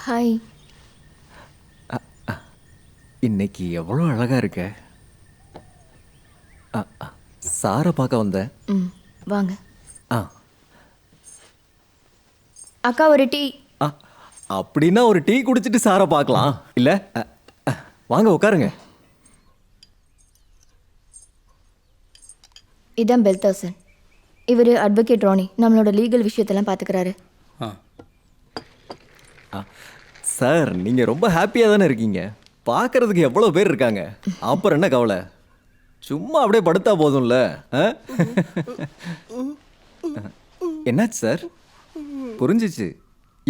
Hi. இன்னைக்கு எவ்வளோ அழகா இருக்க. சாரை பார்க்க வந்தேன். ம், வாங்க. ஆ அக்கா ஒரு டீ. ஆ, அப்படின்னா ஒரு டீ குடிச்சிட்டு சாரை பார்க்கலாம் இல்ல? வாங்க உட்காருங்க. இதான் பெல்தாசன். இவர் அட்வொகேட் ராணி, நம்மளோட லீகல் விஷயத்தெல்லாம் பார்த்துக்கிறாரு. சார் நீங்க ரொம்ப ஹாப்பியாக தானே இருக்கீங்க. பார்க்கறதுக்கு எவ்வளோ பேர் இருக்காங்க. அப்புறம் என்ன கவலை, சும்மா அப்படியே படுத்தா போதும்ல. என்னாச்சு சார்? புரிஞ்சிச்சு,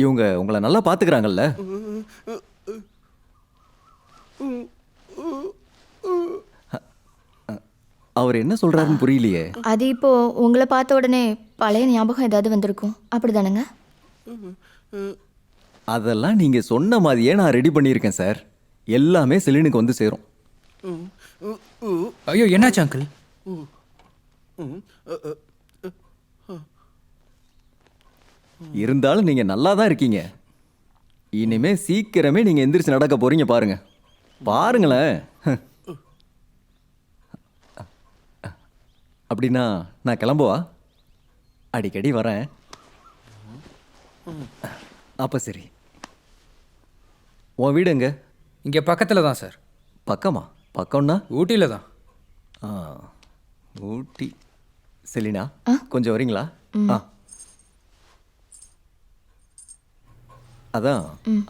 இவங்க உங்களை நல்லா பார்த்துக்கிறாங்கல்ல. அவர் என்ன சொல்றாருன்னு புரியலையே. அது இப்போ உங்களை பார்த்த உடனே பழைய ஞாபகம் ஏதாவது வந்திருக்கும், அப்படிதானங்க? அதெல்லாம் நீங்க சொன்ன மாதிரியே நான் ரெடி பண்ணியிருக்கேன் சார். எல்லாமே செலினுக்கு வந்து சேரும். ஐயோ, என்னாச்சு அங்கிள்? இருந்தாலும் நீங்க நல்லா தான் இருக்கீங்க. இனிமே சீக்கிரமே நீங்க எந்திரிச்சு நடக்க போறீங்க பாருங்க. பாருங்களேன். அப்படின்னா நான் கிளம்புவா? அடிக்கடி வரேன். அப்ப சரி. உன் வீடு எங்க? இங்கே பக்கத்தில் தான் சார். பக்கமா? பக்கம்னா? ஊட்டியில் தான். ஆ, ஊட்டி. செலினா கொஞ்சம் வரீங்களா? ஆ, அதான்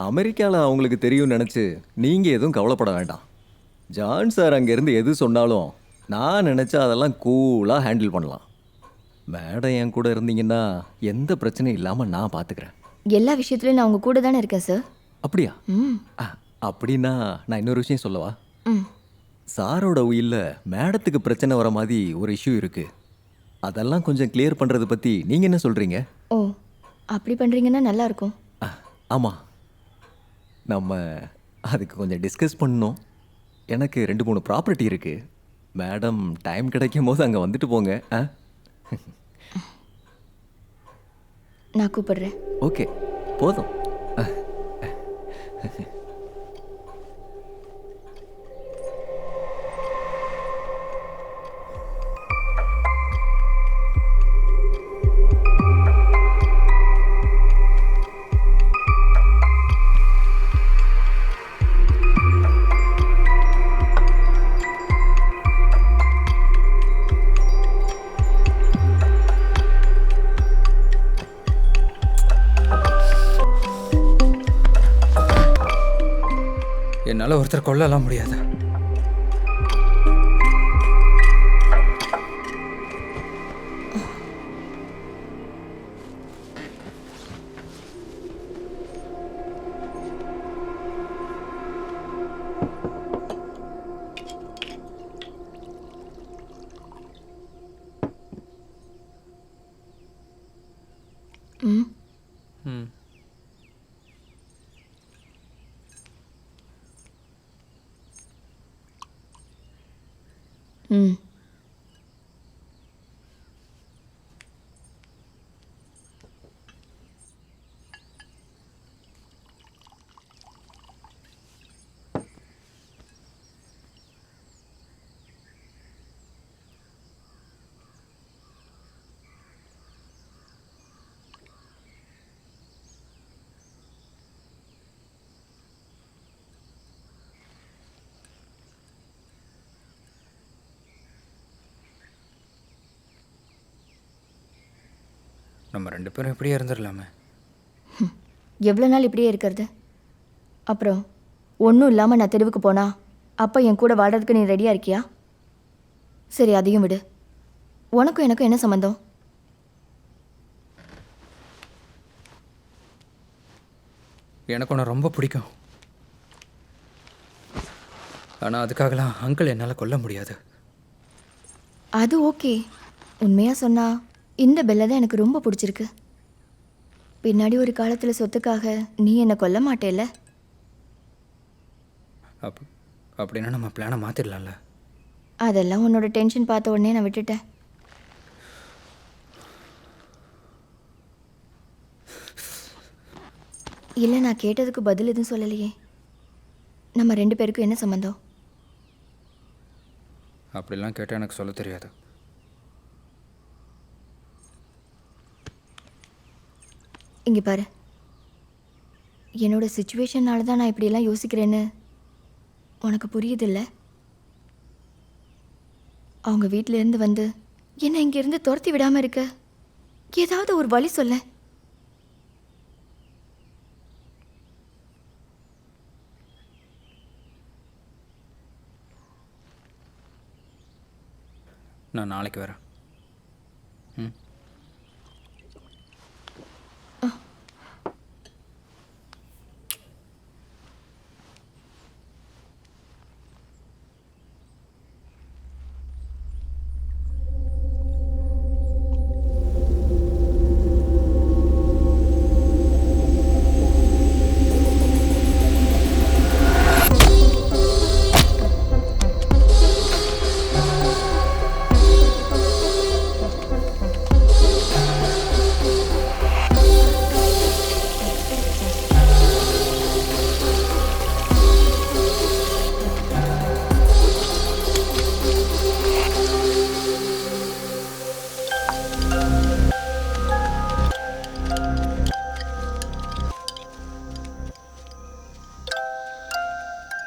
அமெரிக்காவில் அவங்களுக்கு தெரியும்னு நினச்சி நீங்கள் எதுவும் கவலைப்பட வேண்டாம். ஜான் சார் அங்கேருந்து எது சொன்னாலும் நான் நினச்சா அதெல்லாம் கூலாக ஹேண்டில் பண்ணலாம். மேடம் என் கூட இருந்தீங்கன்னா எந்த பிரச்சனையும் இல்லாமல் நான் பார்த்துக்கிறேன். எல்லா விஷயத்துலையும் நான் உங்க கூட தானே இருக்கேன் சார். அப்படியா? ம். அப்படின்னா நான் இன்னொரு விஷயம் சொல்லவா? ம். சாரோட உயிரில் மேடத்துக்கு பிரச்சனை வர மாதிரி ஒரு இஷ்யூ இருக்குது. அதெல்லாம் கொஞ்சம் கிளியர் பண்ணுறதை பற்றி நீங்கள் என்ன சொல்கிறீங்க? ஓ, அப்படி பண்ணுறீங்கன்னா நல்லா இருக்கும். ஆமாம், நம்ம அதுக்கு கொஞ்சம் டிஸ்கஸ் பண்ணணும். எனக்கு 2-3 ப்ராப்பர்ட்டி இருக்குது. மேடம் டைம் கிடைக்கும் போது அங்கே வந்துட்டு போங்க. நான் கூப்பிடுறேன். ஓகே, போதும். என்னால் ஒருத்தர் கொல்லலாம் முடியாது. ம். ம். ம். நம்ம 2 பேரும் இப்படியே இருந்துடலாமே. எவ்வளோ நாள் இப்படியே இருக்கிறது? அப்புறம் ஒன்றும் இல்லாமல் நான் தெருவுக்கு போனா அப்போ என் கூட வாடுறதுக்கு நீ ரெடியாக இருக்கியா? சரி, அதையும் விடு. உனக்கும் எனக்கும் என்ன சம்மந்தம்? எனக்கு உன்னை ரொம்ப பிடிக்கும். ஆனால் அதுக்காகலாம் அங்கிள் என்னால் கொல்ல முடியாது. அது ஓகே. உண்மையாக சொன்னா இந்த பெல்லை தான் எனக்கு ரொம்ப பிடிச்சிருக்கு. பின்னாடி ஒரு காலத்தில் சொத்துக்காக நீ என்னை கொல்ல மாட்டேல்ல? அப்படின்னா நம்ம பிளானை மாற்றிடலாம்ல. அதெல்லாம் உன்னோட டென்ஷன் பார்த்த உடனே நான் விட்டுட்டேன். இல்லை, நான் கேட்டதுக்கு பதில் எதுவும் சொல்லலையே. நம்ம 2 பேருக்கும் என்ன சம்மந்தம்? அப்படிலாம் கேட்டால் எனக்கு சொல்ல தெரியாது. இங்கே பாரு, என்னோட சுச்சுவேஷனால தான் நான் இப்படியெல்லாம் யோசிக்கிறேன்னு உனக்கு புரியுதில்ல? அவங்க வீட்டிலேருந்து வந்து என்னை இங்கேருந்து துரத்தி விடாமல் இருக்க ஏதாவது ஒரு வழி சொல்ல. நான் நாளைக்கு வரேன். ம்.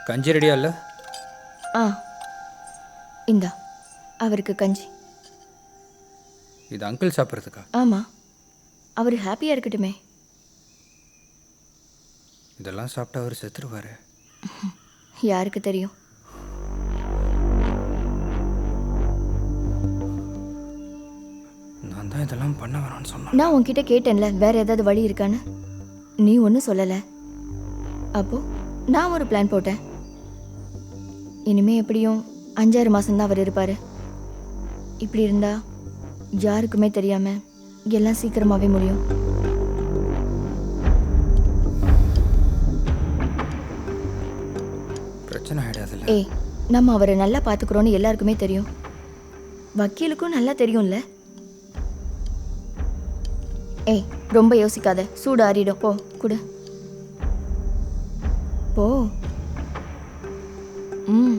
கஞ்சி ரெடியா இல்லை? ஆ, இந்தா அவருக்கு கஞ்சி. இது அங்கிள் சாப்பிட்றதுக்கா? ஆமாம், அவர் ஹாப்பியாக இருக்கட்டுமே. இதெல்லாம் சாப்பிட்டா அவர் செத்துருவார். யாருக்கு தெரியும்? நான் தான் இதெல்லாம் பண்ண வேணாம்னு சொன்னேன். நான் உன்கிட்ட கேட்டேன்ல, வேற ஏதாவது வழி இருக்கான்னு. நீ ஒன்றும் சொல்லலை. அப்போ நான் ஒரு பிளான் போட்டேன். இனிமே எப்படியும் 5-6 மாதம்தான் அவர் இருப்பார். இப்படி இருந்தா யாருக்குமே தெரியாம எல்லாம் சீக்கிரமாகவே முடியும். பிரச்சனை ஆகிடாதுல்ல? ஏய், நம்ம அவரை நல்லா பார்த்துக்குறோன்னு எல்லாருக்குமே தெரியும். வக்கீலுக்கும் நல்லா தெரியும்ல. ஏய், ரொம்ப யோசிக்காத, சூடு ஆறிடும். போ குடு, போ. ம்.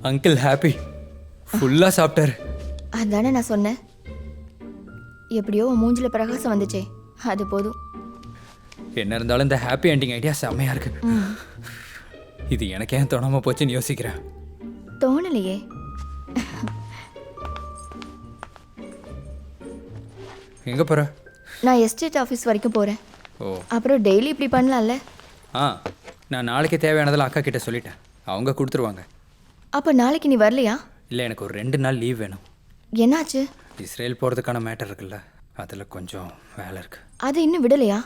அங்கிள் ஹாப்பி, ஃபுல்லாக சாப்பிட்டாரு. அதானே நான் சொன்னேன். எப்படியோ உன் மூஞ்சில பிரகாசம் வந்துச்சே, அது போதும். என்ன இருந்தாலும் இந்த ஹாப்பி என்டிங் ஐடியா செம்மையாக இருக்கு. இது எனக்கு ஏன் தோணாமல் போச்சுன்னு யோசிக்கிறேன். தோணலையே. எங்கே போகிற? நான் எஸ்டேட் ஆஃபீஸ் வரைக்கும் போகிறேன். ஓ, அப்புறம் டெய்லி இப்படி பண்ணலாம்ல. ஆ, நான் நாளைக்கு தேவையானதெல்லாம் அக்கா கிட்ட சொல்லிட்டேன். அவங்க கொடுத்துருவாங்க. அப்போ நாளைக்கு நீ வரலையா? இல்லை, எனக்கு ஒரு 2 நாள் லீவ் வேணும். என்னாச்சு? இஸ்ரேல் போகிறதுக்கான மேட்டர் இருக்குல்ல, அதில் கொஞ்சம் வேலை இருக்குது. அதை இன்னும் விடலையா?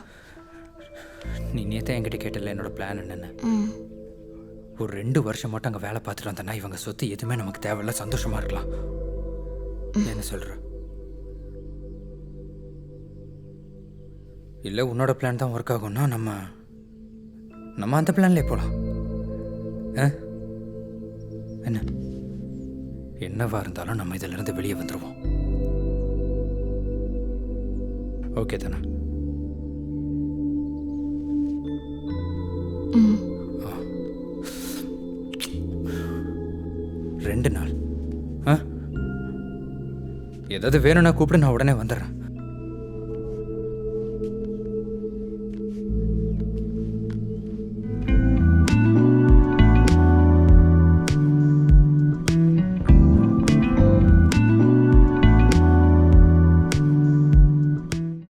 நீ நேற்று என்கிட்ட கேட்டல என்னோட பிளான் என்னென்னு. ம். ஒரு 2 வருஷம் மட்டும் அங்கே வேலை பார்த்துட்டு வந்தேன்னா இவங்க சொத்து எதுவுமே நமக்கு தேவையில்ல, சந்தோஷமாக இருக்கலாம். என்ன சொல்கிற? இல்லை உன்னோட பிளான் தான் ஒர்க் ஆகும்னா நம்ம அந்த பிளான்லேயே போகலாம். என்ன? என்னவா இருந்தாலும் நம்ம இதிலிருந்து வெளியே வந்துடுவோம். ஓகே தானே? ம் 2 நாள். ஏதாவது வேணும்னா கூப்பிட்டு, நான் உடனே வந்துடுறேன்.